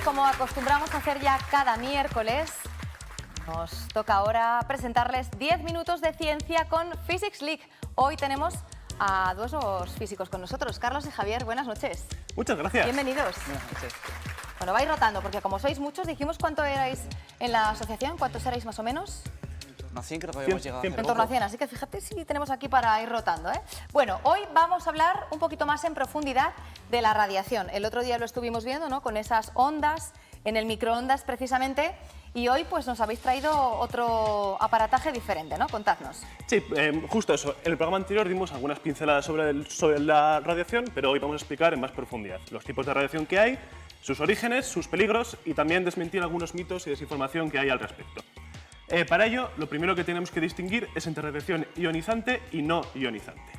como acostumbramos a hacer ya cada miércoles, nos toca ahora presentarles 10 minutos de ciencia con Physics League. Hoy tenemos a dos nuevos físicos con nosotros, Carlos y Javier. Buenas noches. Muchas gracias. Bienvenidos. Buenas noches. Bueno, vais rotando, porque como sois muchos, dijimos cuánto erais en la asociación, ¿cuántos erais más o menos? A 100 creo que habíamos llegado En torno a 100, así que fíjate si tenemos aquí para ir rotando, ¿eh? Bueno, hoy vamos a hablar un poquito más en profundidad de la radiación. El otro día lo estuvimos viendo, ¿no?, con esas ondas, en el microondas precisamente, y hoy pues nos habéis traído otro aparataje diferente, ¿no? Contadnos. Sí, justo eso. En el programa anterior dimos algunas pinceladas sobre la radiación, pero hoy vamos a explicar en más profundidad los tipos de radiación que hay, sus orígenes, sus peligros y también desmentir algunos mitos y desinformación que hay al respecto. Para ello, lo primero que tenemos que distinguir es entre radiación ionizante y no ionizante.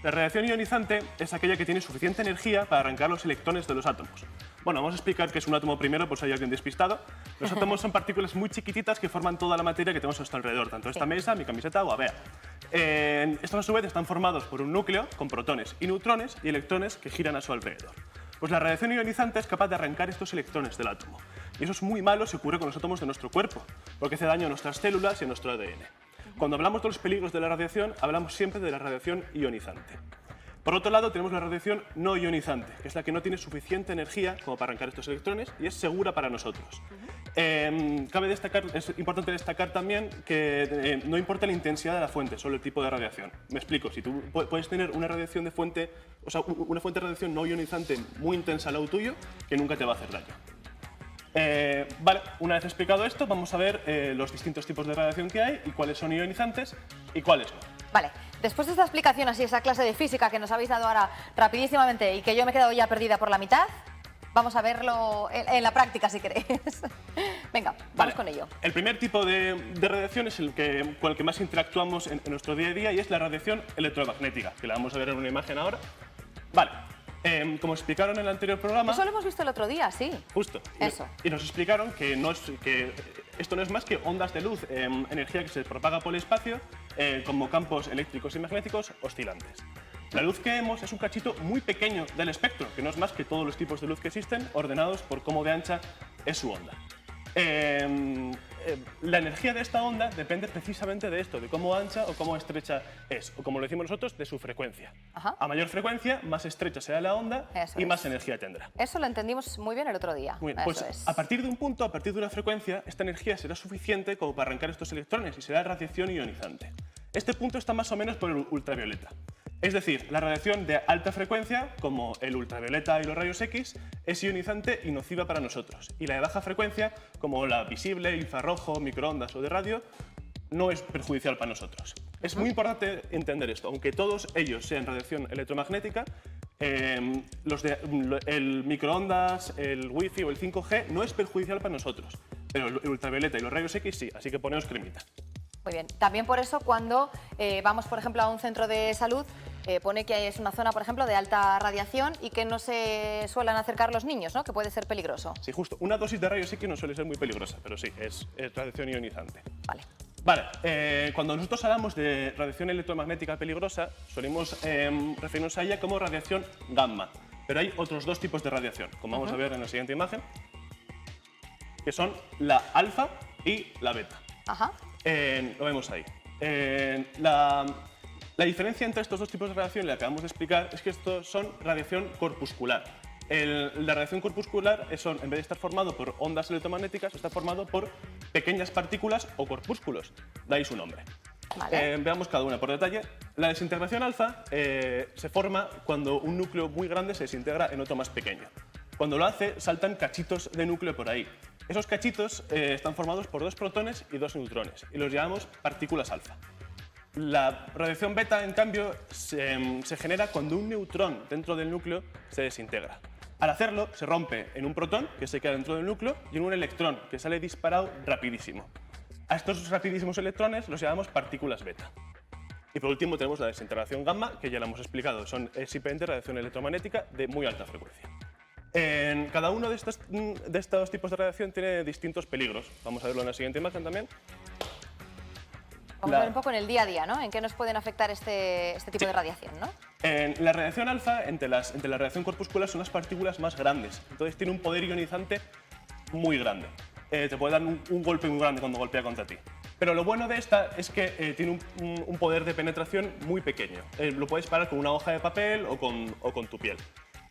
La radiación ionizante es aquella que tiene suficiente energía para arrancar los electrones de los átomos. Bueno, vamos a explicar qué es un átomo primero, por si hay alguien despistado. Los átomos son partículas muy chiquititas que forman toda la materia que tenemos a nuestro alrededor, tanto esta mesa, mi camiseta o Avea. Estos a su vez están formados por un núcleo con protones y neutrones y electrones que giran a su alrededor. Pues la radiación ionizante es capaz de arrancar estos electrones del átomo. Y eso es muy malo si ocurre con los átomos de nuestro cuerpo, porque hace daño a nuestras células y a nuestro ADN. Cuando hablamos de los peligros de la radiación, hablamos siempre de la radiación ionizante. Por otro lado, tenemos la radiación no ionizante, que es la que no tiene suficiente energía como para arrancar estos electrones y es segura para nosotros. Es importante destacar también que no importa la intensidad de la fuente, solo el tipo de radiación. Me explico, si tú puedes tener una radiación de fuente, o sea, una fuente de radiación no ionizante muy intensa al lado tuyo, que nunca te va a hacer daño. Vale, una vez explicado esto, vamos a ver los distintos tipos de radiación que hay y cuáles son ionizantes y cuáles no. Vale, después de esta explicación, así esa clase de física que nos habéis dado ahora rapidísimamente y que yo me he quedado ya perdida por la mitad, vamos a verlo en la práctica, si queréis. Venga, vamos con ello. El primer tipo de radiación es con el que más interactuamos en nuestro día a día y es la radiación electromagnética, que la vamos a ver en una imagen ahora. Vale. Como explicaron en el anterior programa... Eso lo hemos visto el otro día, sí. Justo. Eso. Y nos explicaron que esto no es más que ondas de luz, energía que se propaga por el espacio, como campos eléctricos y magnéticos oscilantes. La luz que vemos es un cachito muy pequeño del espectro, que no es más que todos los tipos de luz que existen, ordenados por cómo de ancha es su onda. La energía de esta onda depende precisamente de esto, de cómo ancha o cómo estrecha es, o como lo decimos nosotros, de su frecuencia. Ajá. A mayor frecuencia, más estrecha será la onda y más energía tendrá. Eso lo entendimos muy bien el otro día. Muy bien, pues a partir de un punto, a partir de una frecuencia, esta energía será suficiente como para arrancar estos electrones y será radiación ionizante. Este punto está más o menos por el ultravioleta. Es decir, la radiación de alta frecuencia, como el ultravioleta y los rayos X, es ionizante y nociva para nosotros. Y la de baja frecuencia, como la visible, infrarrojo, microondas o de radio, no es perjudicial para nosotros. Es muy importante entender esto. Aunque todos ellos sean radiación electromagnética, el microondas, el wifi o el 5G no es perjudicial para nosotros. Pero el ultravioleta y los rayos X sí, así que poneos cremita. Muy bien. También por eso cuando vamos, por ejemplo, a un centro de salud, pone que es una zona, por ejemplo, de alta radiación y que no se suelen acercar los niños, ¿no?, que puede ser peligroso. Sí, justo. Una dosis de rayos X no suele ser muy peligrosa, pero sí, es radiación ionizante. Vale. Vale, cuando nosotros hablamos de radiación electromagnética peligrosa, solemos referirnos a ella como radiación gamma. Pero hay otros dos tipos de radiación, como vamos a ver en la siguiente imagen, que son la alfa y la beta. Ajá. Lo vemos ahí. La diferencia entre estos dos tipos de radiación, la que acabamos de explicar, es que estos son radiación corpuscular. La radiación corpuscular en vez de estar formado por ondas electromagnéticas, está formado por pequeñas partículas o corpúsculos. De ahí su nombre. Vale. Veamos cada una por detalle. La desintegración alfa se forma cuando un núcleo muy grande se desintegra en otro más pequeño. Cuando lo hace, saltan cachitos de núcleo por ahí. Esos cachitos están formados por 2 protones y 2 neutrones, y los llamamos partículas alfa. La radiación beta, en cambio, se genera cuando un neutrón dentro del núcleo se desintegra. Al hacerlo, se rompe en un protón, que se queda dentro del núcleo, y en un electrón, que sale disparado rapidísimo. A estos rapidísimos electrones los llamamos partículas beta. Y por último tenemos la desintegración gamma, que ya la hemos explicado, es simplemente radiación electromagnética de muy alta frecuencia. Cada uno de estos tipos de radiación tiene distintos peligros. Vamos a verlo en la siguiente imagen también. Vamos a ver un poco en el día a día, ¿no? En qué nos pueden afectar este tipo de radiación, ¿no? La radiación alfa, entre la radiación corpuscular, son las partículas más grandes. Entonces tiene un poder ionizante muy grande. Te puede dar un golpe muy grande cuando golpea contra ti. Pero lo bueno de esta es que tiene un poder de penetración muy pequeño. Lo puedes parar con una hoja de papel o con tu piel.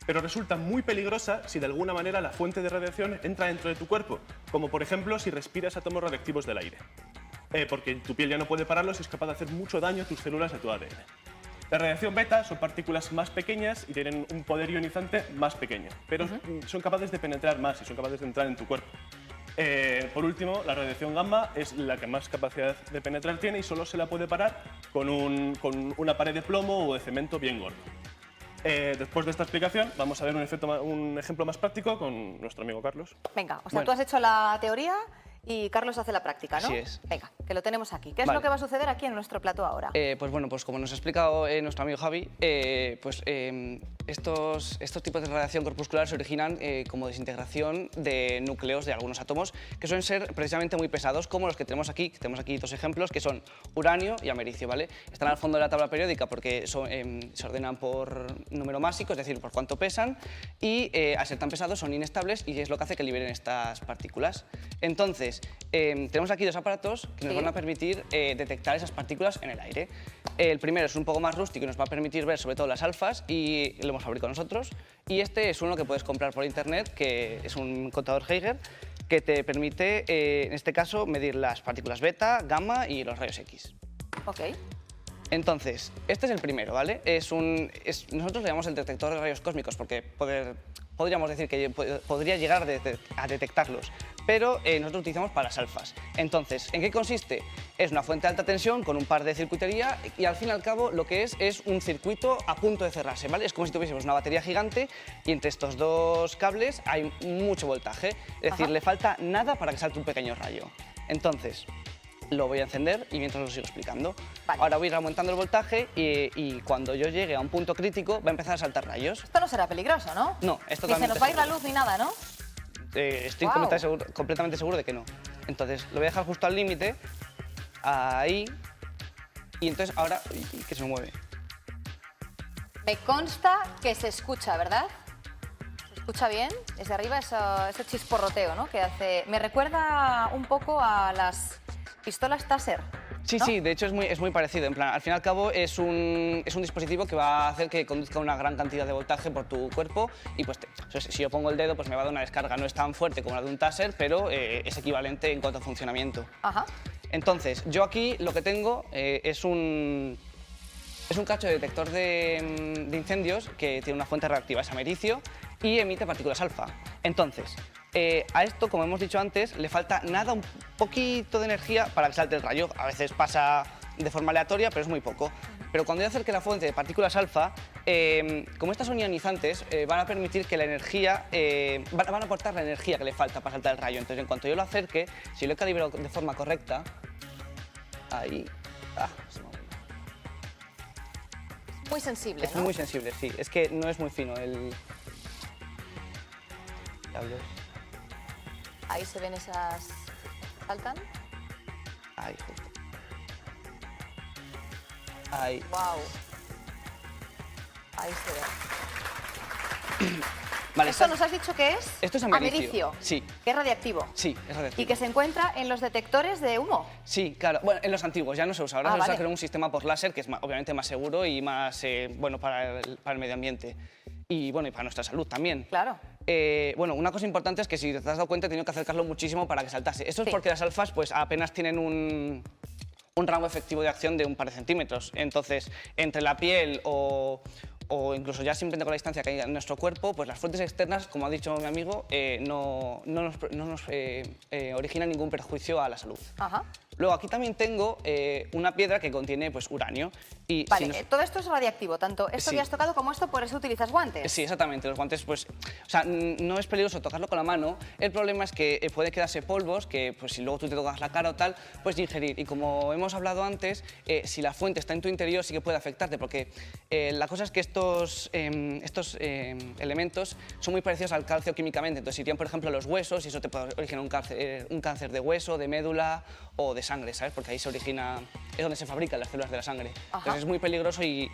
Pero resulta muy peligrosa si de alguna manera la fuente de radiación entra dentro de tu cuerpo, como por ejemplo si respiras átomos radiactivos del aire. Porque tu piel ya no puede pararlos y es capaz de hacer mucho daño a tus células y a tu ADN. La radiación beta son partículas más pequeñas y tienen un poder ionizante más pequeño, pero son capaces de penetrar más y son capaces de entrar en tu cuerpo. Por último, la radiación gamma es la que más capacidad de penetrar tiene y solo se la puede parar con una pared de plomo o de cemento bien gordo. Después de esta explicación, vamos a ver un ejemplo más práctico con nuestro amigo Carlos. Venga, o sea, tú has hecho la teoría y Carlos hace la práctica, ¿no? Así es. Venga, que lo tenemos aquí. ¿Qué es lo que va a suceder aquí en nuestro plató ahora? Pues bueno, pues como nos ha explicado nuestro amigo Javi, estos tipos de radiación corpuscular se originan como desintegración de núcleos de algunos átomos que suelen ser precisamente muy pesados, como los que tenemos aquí. Tenemos aquí dos ejemplos que son uranio y americio, ¿vale? Están al fondo de la tabla periódica porque se ordenan por número másico, es decir, por cuánto pesan, y al ser tan pesados son inestables y es lo que hace que liberen estas partículas. Entonces, tenemos aquí dos aparatos que nos van a permitir detectar esas partículas en el aire. El primero es un poco más rústico y nos va a permitir ver sobre todo las alfas y lo hemos fabricado nosotros. Y este es uno que puedes comprar por internet, que es un contador Geiger, que te permite, en este caso, medir las partículas beta, gamma y los rayos X. Ok. Entonces, este es el primero, ¿vale? Nosotros le llamamos el detector de rayos cósmicos porque podríamos decir que podría llegar a detectarlos, pero nosotros utilizamos para las alfas. Entonces, ¿en qué consiste? Es una fuente de alta tensión con un par de circuitería y al fin y al cabo lo que es un circuito a punto de cerrarse, ¿vale? Es como si tuviésemos una batería gigante y entre estos dos cables hay mucho voltaje, es decir, le falta nada para que salte un pequeño rayo. Entonces, lo voy a encender y mientras lo sigo explicando. Vale. Ahora voy a ir aumentando el voltaje y cuando yo llegue a un punto crítico va a empezar a saltar rayos. Esto no será peligroso, ¿no? No, es Ni se totalmente nos va a ir la seguro. luz ni nada, ¿no? Estoy Guau. completamente seguro de que no. Entonces lo voy a dejar justo al límite, ahí, y entonces ahora, uy, que se me mueve. Me consta que se escucha, ¿verdad? ¿Se escucha bien? Desde arriba ese chisporroteo, ¿no? Que hace... Me recuerda un poco a las pistolas Taser. Sí, ¿no? sí, de hecho es muy parecido. En plan, al fin y al cabo es un dispositivo que va a hacer que conduzca una gran cantidad de voltaje por tu cuerpo y pues si yo pongo el dedo pues me va a dar una descarga. No es tan fuerte como la de un taser, pero es equivalente en cuanto a funcionamiento. Ajá. Entonces, yo aquí lo que tengo es un cacho de detector de incendios que tiene una fuente reactiva, es americio, y emite partículas alfa. Entonces, a esto, como hemos dicho antes, le falta nada, un poquito de energía para que salte el rayo. A veces pasa de forma aleatoria, pero es muy poco. Pero cuando yo acerque la fuente de partículas alfa, como estas son ionizantes, van a permitir que la energía, van a aportar la energía que le falta para saltar el rayo. Entonces, en cuanto yo lo acerque, si lo he calibrado de forma correcta, ahí... se me ha movido. Muy sensible, Es ¿no? muy sensible, sí. Es que no es muy fino el cable. Ahí se ven esas... ¿Saltan? Ahí, justo. Ahí. ¡Wow! Ahí se ve. Vale, ¿Esto nos has dicho que es? Esto es americio. Sí. Que es radiactivo. Sí, es radiactivo. Y que se encuentra en los detectores de humo. Sí, claro. Bueno, en los antiguos ya no se usa. Ahora se usa vale. creo, un sistema por láser que es obviamente más seguro y más bueno para el medio ambiente. Y bueno, y para nuestra salud también. Claro. Bueno, una cosa importante es que si te has dado cuenta he tenido que acercarlo muchísimo para que saltase. Esto es Sí. porque las alfas pues apenas tienen un rango efectivo de acción de un par de centímetros. Entonces, entre la piel o incluso ya simplemente con la distancia que hay en nuestro cuerpo, pues las fuentes externas, como ha dicho mi amigo, no nos originan ningún perjuicio a la salud. Ajá. Luego aquí también tengo una piedra que contiene pues, uranio. Y Vale, si nos- todo esto es radiactivo, tanto esto Sí. que has tocado como esto, por eso utilizas guantes. Sí, exactamente. Los guantes, pues, o sea, no es peligroso tocarlo con la mano. El problema es que puede quedarse polvos que, pues, si luego tú te tocas la cara o tal, puedes ingerir. Y como hemos hablado antes, si la fuente está en tu interior, sí que puede afectarte, porque la cosa es que estos elementos son muy parecidos al calcio químicamente. Entonces, irían, por ejemplo, a los huesos y eso te puede originar un cáncer de hueso, de médula o de sangre, ¿sabes? Porque ahí se origina, es donde se fabrican las células de la sangre. Ajá. Entonces, es muy peligroso y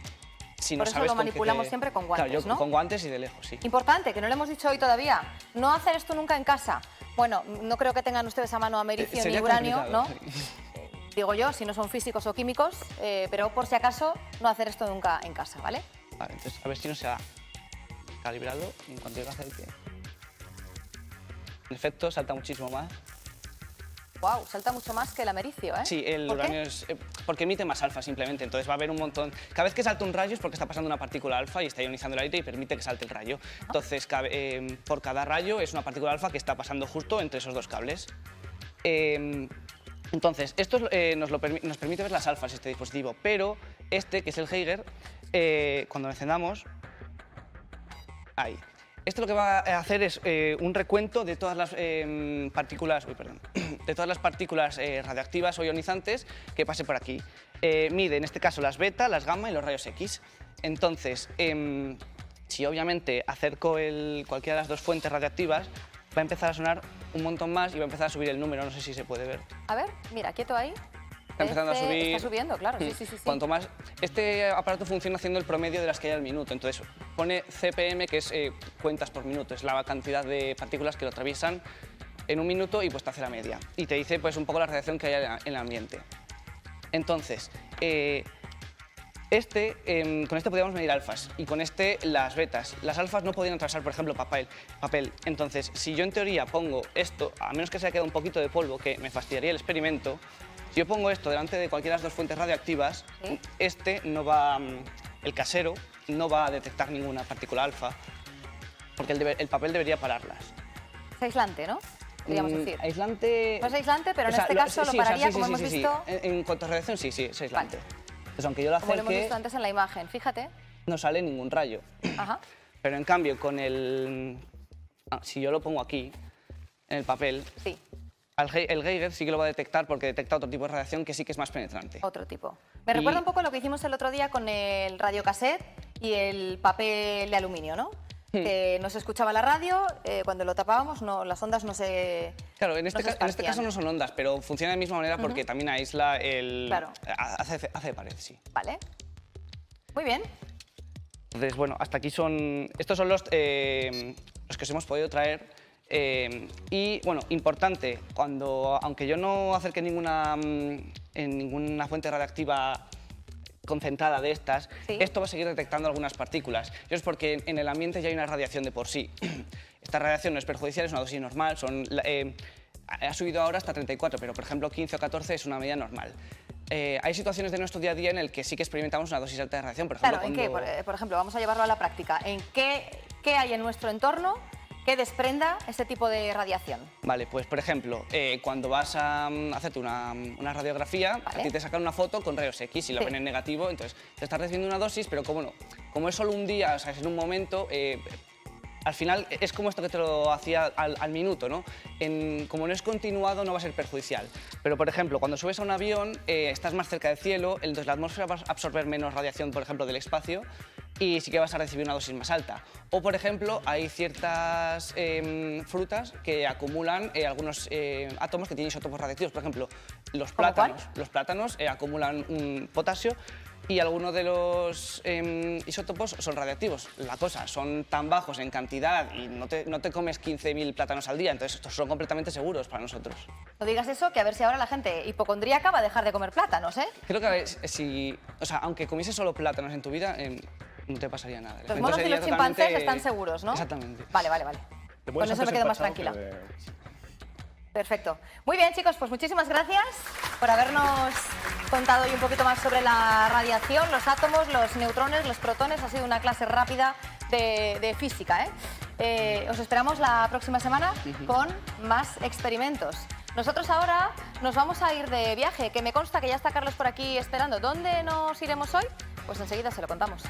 si no Por eso sabes lo con qué manipulamos siempre con guantes, Claro, yo ¿no? con guantes y de lejos, sí. Importante, que no lo hemos dicho hoy todavía, no hacer esto nunca en casa. Bueno, no creo que tengan ustedes a mano americio ni Sería uranio, ¿no? complicado. Digo yo, si no son físicos o químicos, pero por si acaso, no hacer esto nunca en casa, ¿vale? Vale, entonces a ver si no se ha calibrado en cuanto llega aceite. En efecto, salta muchísimo más. Wow, salta mucho más que el americio, ¿eh? Sí, el ¿Por qué? uranio es porque emite más alfa simplemente, entonces va a haber un montón. Cada vez que salta un rayo es porque está pasando una partícula alfa y está ionizando el aire y permite que salte el rayo. Entonces, por cada rayo es una partícula alfa que está pasando justo entre esos dos cables. Entonces, esto nos permite ver las alfas, este dispositivo, pero este, que es el Geiger, cuando lo encendamos, ahí. Esto lo que va a hacer es un recuento de todas las partículas, de todas las partículas radioactivas o ionizantes que pase por aquí. Mide, en este caso, las beta, las gamma y los rayos X. Entonces, si obviamente acerco cualquiera de las dos fuentes radioactivas, va a empezar a sonar un montón más y va a empezar a subir el número, no sé si se puede ver. A ver, mira, quieto ahí. Está empezando a subir. Está subiendo, claro, sí, sí, sí. Cuanto más... Este aparato funciona haciendo el promedio de las que hay al minuto, entonces pone CPM, que es cuentas por minuto, es la cantidad de partículas que lo atraviesan en un minuto y pues te hace la media. Y te dice pues un poco la radiación que hay en el ambiente. Entonces, con este podíamos medir alfas y con este las betas. Las alfas no podían atravesar, por ejemplo, papel. Entonces, si yo en teoría pongo esto, a menos que se haya quedado un poquito de polvo, que me fastidiaría el experimento, si yo pongo esto delante de cualquiera de las dos fuentes radioactivas, ¿sí? El casero no va a detectar ninguna partícula alfa, porque el papel debería pararlas. Es aislante, ¿no? Podríamos decir. Aislante... No es aislante, pero en este caso lo pararía, como hemos visto... En cuanto a radiación, sí, es aislante. Vale. Entonces, aunque yo lo Como lo hemos acerque, visto antes en la imagen, fíjate. no sale ningún rayo. Ajá. Pero en cambio, si yo lo pongo aquí, en el papel, Sí, el Geiger sí que lo va a detectar porque detecta otro tipo de radiación que sí que es más penetrante. otro tipo. Me recuerda un poco lo que hicimos el otro día con el radiocassette y el papel de aluminio, ¿no? Que no se escuchaba la radio, cuando lo tapábamos las ondas no se Claro, en este esparcían. caso no son ondas, pero funciona de la misma manera porque también aísla el... Claro. Hace de pared, sí. Vale. Muy bien. Entonces, bueno, hasta aquí estos son los que os hemos podido traer. Y, bueno, importante, aunque yo no acerque ninguna fuente radiactiva concentrada de estas, Sí. esto va a seguir detectando algunas partículas. Eso es porque en el ambiente ya hay una radiación de por sí. Esta radiación no es perjudicial, es una dosis normal. Ha subido ahora hasta 34, pero por ejemplo 15 o 14 es una media normal. Hay situaciones de nuestro día a día en el que sí que experimentamos una dosis alta de radiación. Por ejemplo, Claro, ¿en qué? Por ejemplo, vamos a llevarlo a la práctica. ¿En qué hay en nuestro entorno que desprenda ese tipo de radiación? Vale, pues por ejemplo, cuando vas a hacerte una radiografía, Vale. a ti te sacan una foto con rayos X y lo Sí. ven en negativo, entonces te estás recibiendo una dosis, pero como es solo un día, o sea, es en un momento, al final es como esto que te lo hacía al minuto, ¿no? Como no es continuado, no va a ser perjudicial. Pero, por ejemplo, cuando subes a un avión, estás más cerca del cielo, entonces la atmósfera va a absorber menos radiación, por ejemplo, del espacio, y sí que vas a recibir una dosis más alta. O, por ejemplo, hay ciertas frutas que acumulan algunos átomos que tienen isótopos radiactivos. Por ejemplo, los ¿Cómo cuál? plátanos. Los plátanos acumulan un potasio y algunos de los isótopos son radiactivos. La cosa, son tan bajos en cantidad y no te comes 15.000 plátanos al día, entonces estos son completamente seguros para nosotros. No digas eso, que a ver si ahora la gente hipocondríaca va a dejar de comer plátanos, ¿eh? Creo que a ver, aunque comieses solo plátanos en tu vida, no te pasaría nada. El Los efecto monos y sería los chimpancés totalmente- están seguros, ¿no? Exactamente. Vale, vale, vale. Te Con puedes eso me hacer quedo más empachado, tranquila. que- Perfecto. Muy bien, chicos, pues muchísimas gracias por habernos contado hoy un poquito más sobre la radiación, los átomos, los neutrones, los protones. Ha sido una clase rápida de física, ¿eh? Os esperamos la próxima semana con más experimentos. Nosotros ahora nos vamos a ir de viaje, que me consta que ya está Carlos por aquí esperando. ¿Dónde nos iremos hoy? Pues enseguida se lo contamos.